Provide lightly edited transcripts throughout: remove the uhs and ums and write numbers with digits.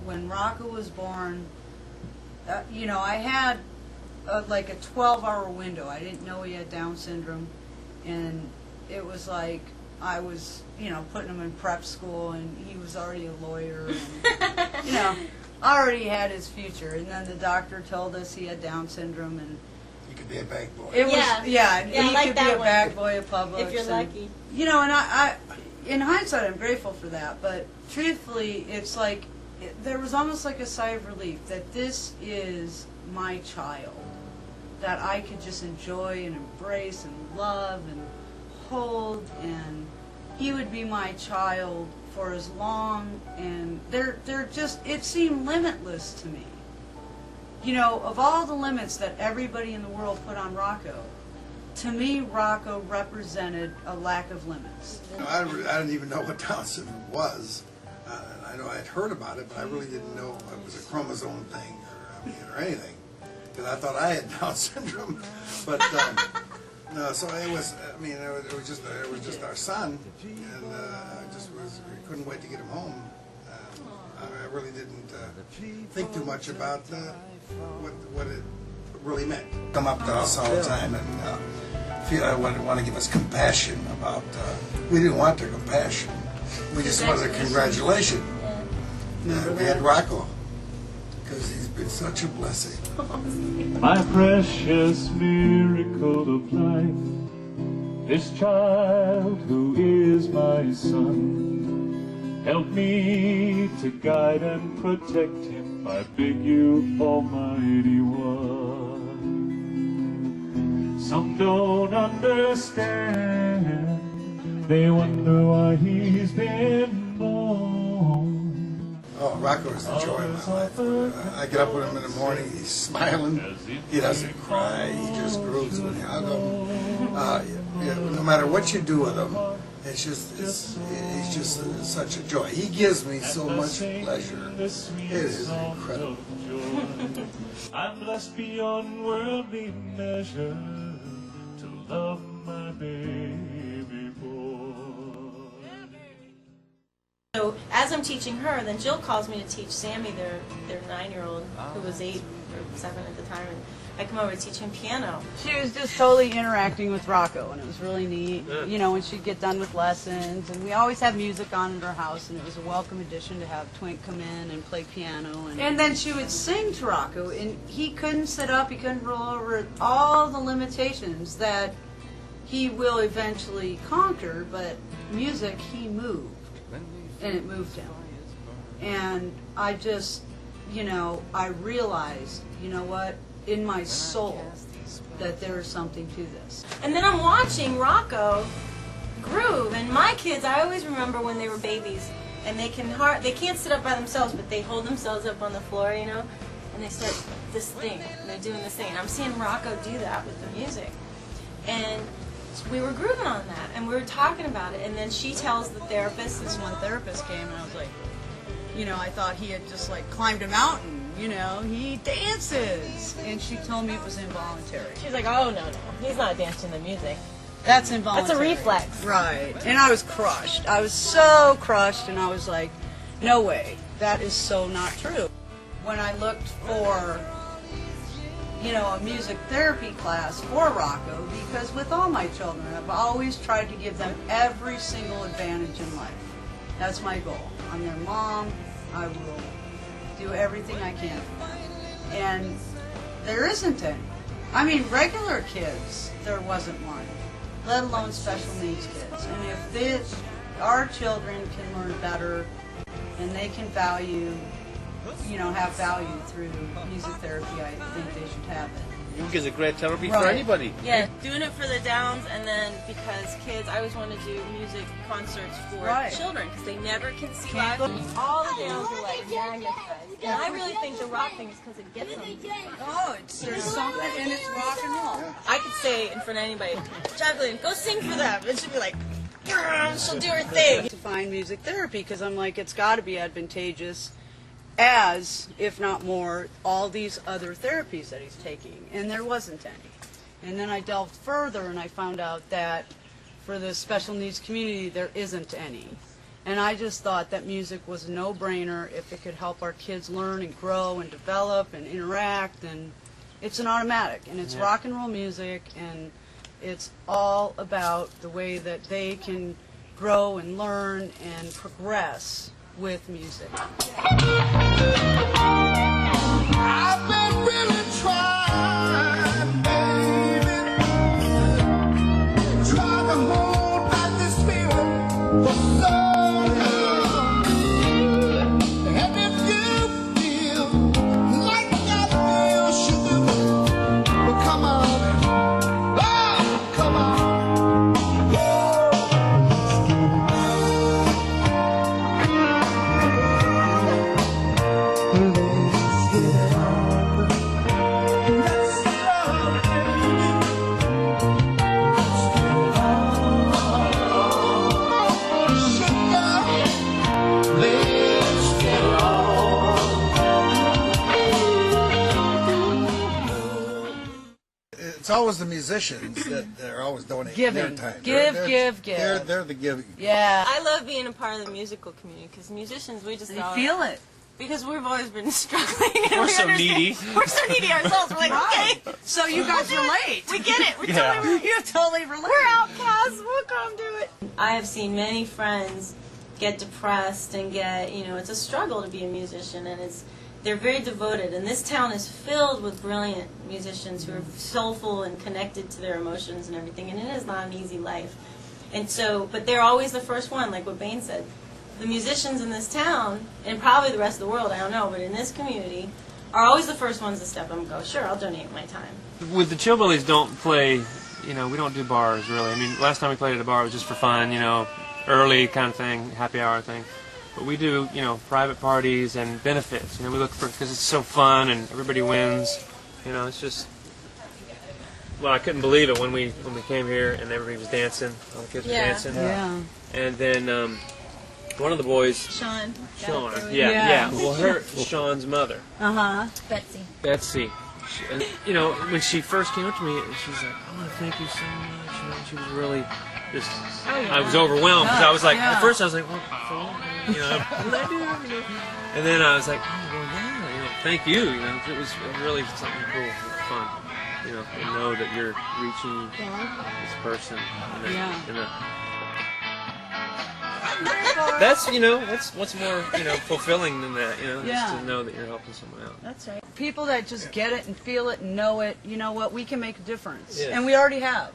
When Rocco was born, you know, I had like a 12-hour window. I didn't know he had Down syndrome, and it was like I was, you know, putting him in prep school, and he was already a lawyer, and, you know, already had his future. And then the doctor told us he had Down syndrome, and you could be a bag boy. It was, yeah, he like could be a bag boy of Publix. If you're lucky. You know, and I, in hindsight, I'm grateful for that. But truthfully, it's like there was almost like a sigh of relief that this is my child, that I could just enjoy and embrace and love and hold, and he would be my child for as long, and they're just, it seemed limitless to me. You know, of all the limits that everybody in the world put on Rocco, to me, Rocco represented a lack of limits. I didn't even know what Down syndrome was. I know I had heard about it, but I really didn't know it was a chromosome thing or anything, because I thought I had Down syndrome. But no, so it was. I mean, it was just our son, and we couldn't wait to get him home. I really didn't think too much about what it really meant. Come up to us all the time and feel I want to give us compassion about. We didn't want their compassion. We just wanted a congratulation. We had Rocco, because he's been such a blessing. My precious miracle of life, this child who is my son, help me to guide and protect him, I beg you, Almighty One. Some don't understand, they wonder why he's been born. Oh, Rocco is the joy of my life. I get up with him in the morning, he's smiling, he doesn't cry, he just grooves when you hug him. No matter what you do with him, he's just such a joy. He gives me so much pleasure. It is incredible. I'm blessed beyond worldly measure to love my baby boy. So as I'm teaching her, then Jill calls me to teach Sammy, their 9-year-old, who was 8 or 7 at the time, and I come over to teach him piano. She was just totally interacting with Rocco, and it was really neat. You know, when she'd get done with lessons, and we always have music on at our house, and it was a welcome addition to have Twink come in and play piano. And then she would sing to Rocco, and he couldn't sit up, he couldn't roll over, all the limitations that he will eventually conquer, but music, he moved, and it moved him. And I just, you know, I realized, you know what, in my soul, that there is something to this. And then I'm watching Rocco groove, and my kids, I always remember when they were babies, and they can't sit up by themselves, but they hold themselves up on the floor, you know, and they start this thing, and they're doing this thing, and I'm seeing Rocco do that with the music. And we were grooving on that, and we were talking about it, and then she tells the therapist, this one therapist came, and I was like, You know, I thought he had just like climbed a mountain, you know, he dances. And she told me it was involuntary. she's like, oh, no, he's not dancing to music. That's involuntary. That's a reflex. Right. And I was crushed. I was so crushed, and I was like, no way. That is so not true. When I looked for, you know, a music therapy class for Rocco, because with all my children, I've always tried to give them every single advantage in life. That's my goal. I'm their mom. I will do everything I can. And there isn't any. I mean, regular kids, there wasn't one, let alone special needs kids. And if our children can learn better and they can value, have value through music therapy, I think they should have it. Music is a great therapy for Right. anybody. Yeah, doing it for the Downs, and then because kids, I always want to do music concerts for Right. children because they never can see Can't live. go- All the Downs are like magnified, and I really think the rock thing is because it gets them. Oh, there's something, and it's rock and roll. I could say in front of anybody, Jacqueline, go sing for them, and she'll be like, she'll do her thing. To find music therapy, because I'm like, it's got to be advantageous as, if not more, all these other therapies that he's taking, and there wasn't any. And then I delved further and I found out that for the special needs community there isn't any. And I just thought that music was a no-brainer if it could help our kids learn and grow and develop and interact, and it's an automatic, and it's rock and roll music, and it's all about the way that they can grow and learn and progress with music. I've been really trying, baby, trying to hold back this feeling for so long. And if you feel like I feel, sugar, well, come on, oh, come on. It's always the musicians that are always donating Giving. their time. Give, They're- give, They're, give. they're the giving. Yeah, I love being a part of the musical community because musicians, we just they all, feel it. because we've always been struggling. And We're we so understand- needy. We're so needy ourselves. We're like, okay, So you guys relate. we get it. We're Yeah. totally, You totally relate. we're outcasts. We'll come do it. I have seen many friends get depressed and get, it's a struggle to be a musician, and they're very devoted. And this town is filled with brilliant musicians who are soulful and connected to their emotions and everything. And it is not an easy life. And so, but they're always the first one, like what Bain said. The musicians in this town, and probably the rest of the world, I don't know, but in this community, are always the first ones to step up and go, sure, I'll donate my time. With the Chillbillies, don't play, we don't do bars, really. I mean, last time we played at a bar, it was just for fun, early kind of thing, happy hour thing. But we do, private parties and benefits. We look for, because it's so fun and everybody wins. It's just, well, I couldn't believe it when we came here and everybody was dancing, all the kids were dancing. Yeah. And then one of the boys, Sean. Sean, Yeah. well, Sean's mother, Uh-huh. Betsy. when she first came up to me, she's like, I want to thank you so much. She was really just, I was overwhelmed because I was like, at first I was like, well, for what? What did I do? And then I was like, oh, well, yeah, thank you. It was really something cool, fun. And know that you're reaching this person. That's that's what's more fulfilling than that. Just to know that you're helping someone out. That's right. People that just get it and feel it and know it, you know what, we can make a difference. Yeah. And we already have.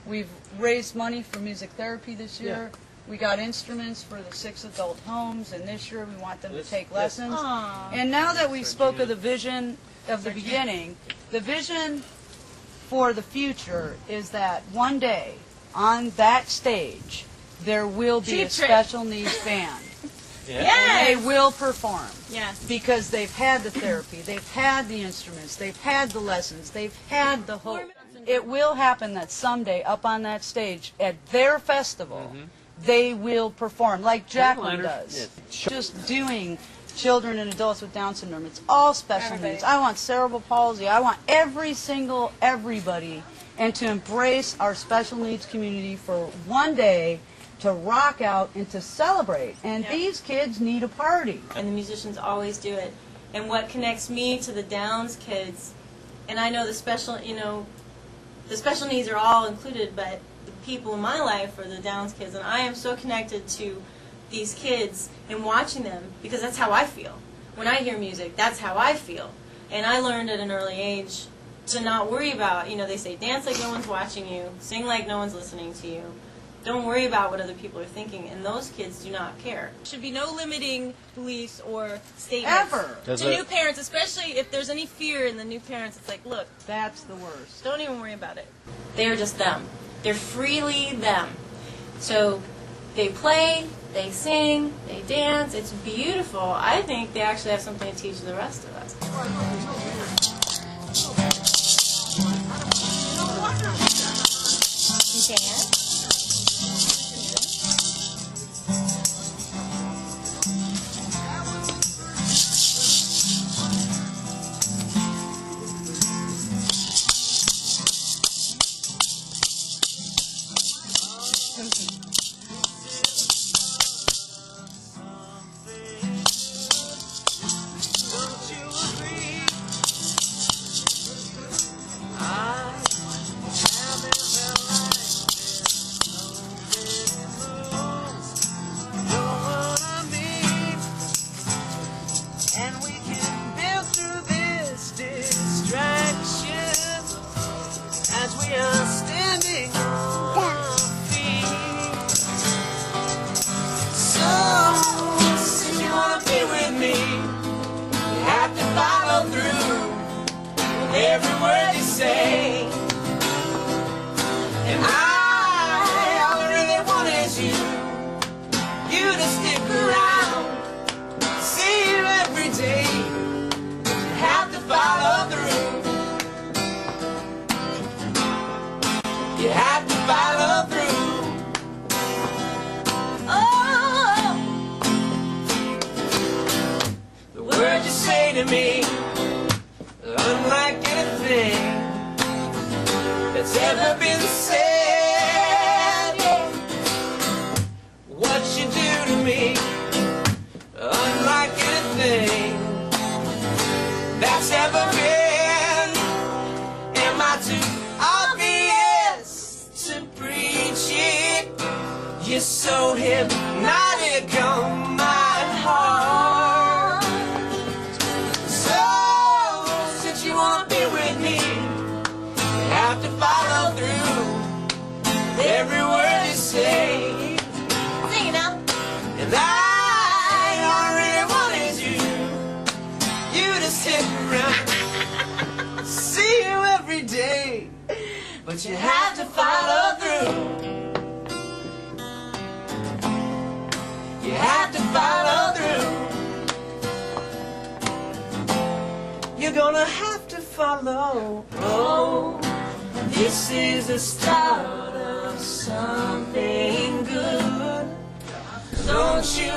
We've raised money for music therapy this year. We got instruments for the 6 adult homes, and this year we want them to take lessons. Aww. And now that we spoke of the vision of the beginning, the vision for the future is that one day on that stage there will be a Cheap trick. special needs band. Yes. And they will perform. Yes. Because they've had the therapy, they've had the instruments, they've had the lessons, they've had the hope. It will happen that someday up on that stage at their festival, they will perform like Jacqueline does. Just doing children and adults with Down syndrome. It's all special needs. I want cerebral palsy. I want everybody, and to embrace our special needs community for one day, to rock out and to celebrate. And these kids need a party. And the musicians always do it. And what connects me to the Downs kids, and I know the special needs are all included, but the people in my life are the Downs kids, and I am so connected to these kids and watching them because that's how I feel. When I hear music, that's how I feel. And I learned at an early age to not worry about, you know, they say dance like no one's watching you, sing like no one's listening to you. Don't worry about what other people are thinking, and those kids do not care. There should be no limiting beliefs or statements Ever. to new parents, especially if there's any fear in the new parents. It's like, look, That's the worst. don't even worry about it. They're just them. They're freely them. So they play, they sing, they dance. It's beautiful. I think they actually have something to teach the rest of us. You can. Every word you say, and all I really want is you to stick around, see you every day. You have to follow through. You have to follow through. Oh, the words you say to me, unlike anything that's ever been said. What you do to me, unlike anything that's ever been. Am I too obvious to preach it? You're so hypnotic on my heart. You wanna be with me, you have to follow through every word you say. Sing it now. And all I really want is you to stick around, see you every day, but you have to follow through. You have to follow through. You're gonna have to follow. Oh, this is the start of something good. Don't you